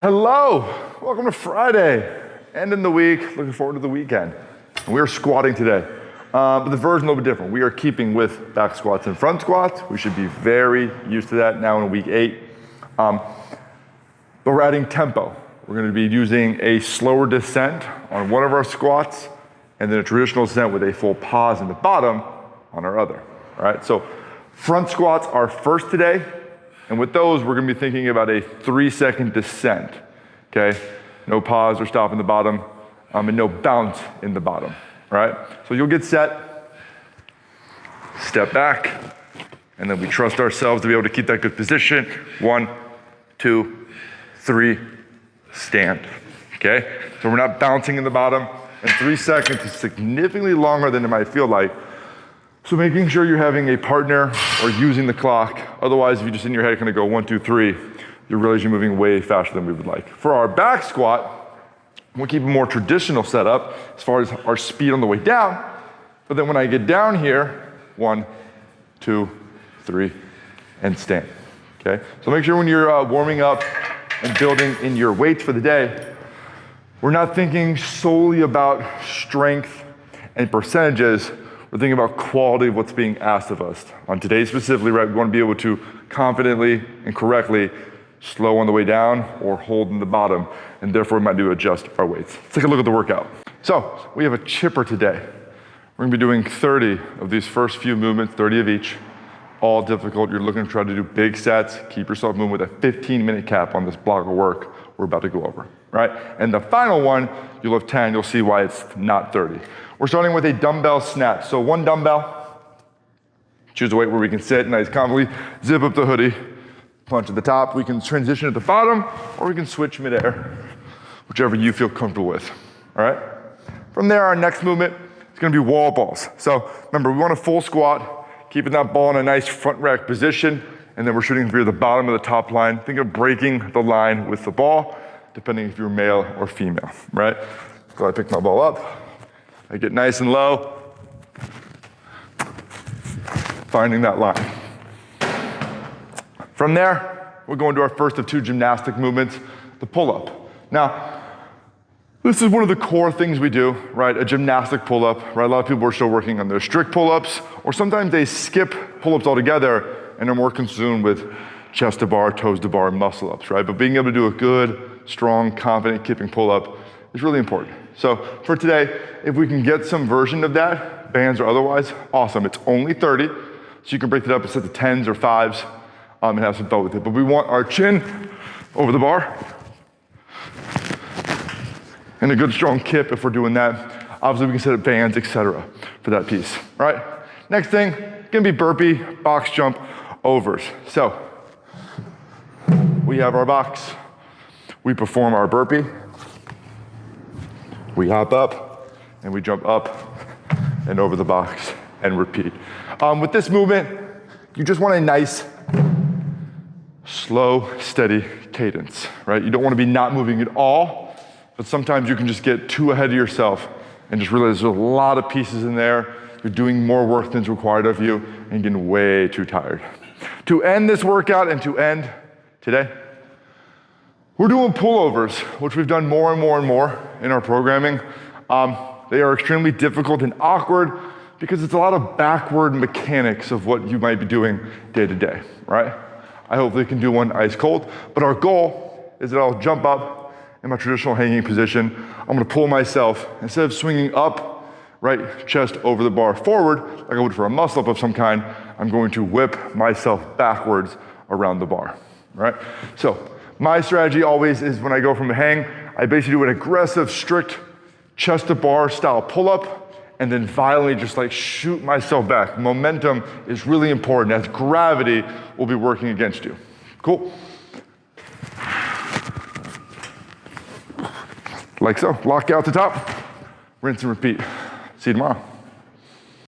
Hello, welcome to Friday. End in the week, looking forward to the weekend. And we are squatting today, but the version a little bit different. We are keeping with back squats and front squats. We should be very used to that now in week 8. But we're adding tempo. We're gonna be using a slower descent on one of our squats and then a traditional descent with a full pause in the bottom on our other, all right? So front squats are first today. And with those, we're gonna be thinking about a 3-second descent, okay? No pause or stop in the bottom, and no bounce in the bottom, all right? So you'll get set, step back, and then we trust ourselves to be able to keep that good position. 1, 2, 3, stand, okay? So we're not bouncing in the bottom, and 3 seconds is significantly longer than it might feel like. So making sure you're having a partner or using the clock. Otherwise, if you just in your head kind of go 1, 2, 3, you realize you're moving way faster than we would like. For our back squat, we'll keep a more traditional setup as far as our speed on the way down. But then when I get down here, 1, 2, 3, and stand, okay? So make sure when you're warming up and building in your weights for the day, we're not thinking solely about strength and percentages. We're thinking about quality of what's being asked of us. On today specifically, right, we want to be able to confidently and correctly slow on the way down or hold in the bottom, and therefore we might do adjust our weights. Let's take a look at the workout. So we have a chipper today. We're gonna be doing 30 of these first few movements, 30 of each, all difficult. You're looking to try to do big sets, keep yourself moving with a 15-minute cap on this block of work we're about to go over, right? And the final one, you'll have 10, you'll see why it's not 30. We're starting with a dumbbell snatch. So 1 dumbbell, choose a weight where we can sit nice comfortably, zip up the hoodie, punch at the top. We can transition at the bottom, or we can switch midair, whichever you feel comfortable with, all right? From there, our next movement is gonna be wall balls. So remember, we want a full squat, keeping that ball in a nice front rack position, and then we're shooting via the bottom of the top line. Think of breaking the line with the ball, depending if you're male or female, right? So I pick my ball up, I get nice and low, finding that line. From there, we'll go into our first of 2 gymnastic movements, the pull-up. Now, this is one of the core things we do, right? A gymnastic pull-up, right? A lot of people are still working on their strict pull-ups, or sometimes they skip pull-ups altogether and are more consumed with chest to bar, toes to bar, muscle-ups, right? But being able to do a good, strong, confident kipping pull-up is really important. So for today, if we can get some version of that, bands or otherwise, awesome. It's only 30, so you can break it up and set the 10s or 5s and have some fun with it. But we want our chin over the bar and a good strong kip if we're doing that. Obviously we can set up bands, etc. for that piece, all right? Next thing, gonna be burpee, box jump, overs. So we have our box, we perform our burpee, we hop up, and we jump up and over the box and repeat. With this movement, you just want a nice, slow, steady cadence, right? You don't want to be not moving at all, but sometimes you can just get too ahead of yourself and just realize there's a lot of pieces in there. You're doing more work than's required of you and getting way too tired. To end this workout and to end today, we're doing pullovers, which we've done more and more and more in our programming. They are extremely difficult and awkward because it's a lot of backward mechanics of what you might be doing day to day, right? I hopefully can do one ice cold, but our goal is that I'll jump up in my traditional hanging position. I'm gonna pull myself, instead of swinging up, right, chest over the bar forward, like I would for a muscle up of some kind, I'm going to whip myself backwards around the bar, right? So my strategy always is when I go from a hang, I basically do an aggressive, strict chest to bar style pull-up, and then violently just like shoot myself back. Momentum is really important as gravity will be working against you. Cool? Like so, lock out the top, rinse and repeat. See you tomorrow.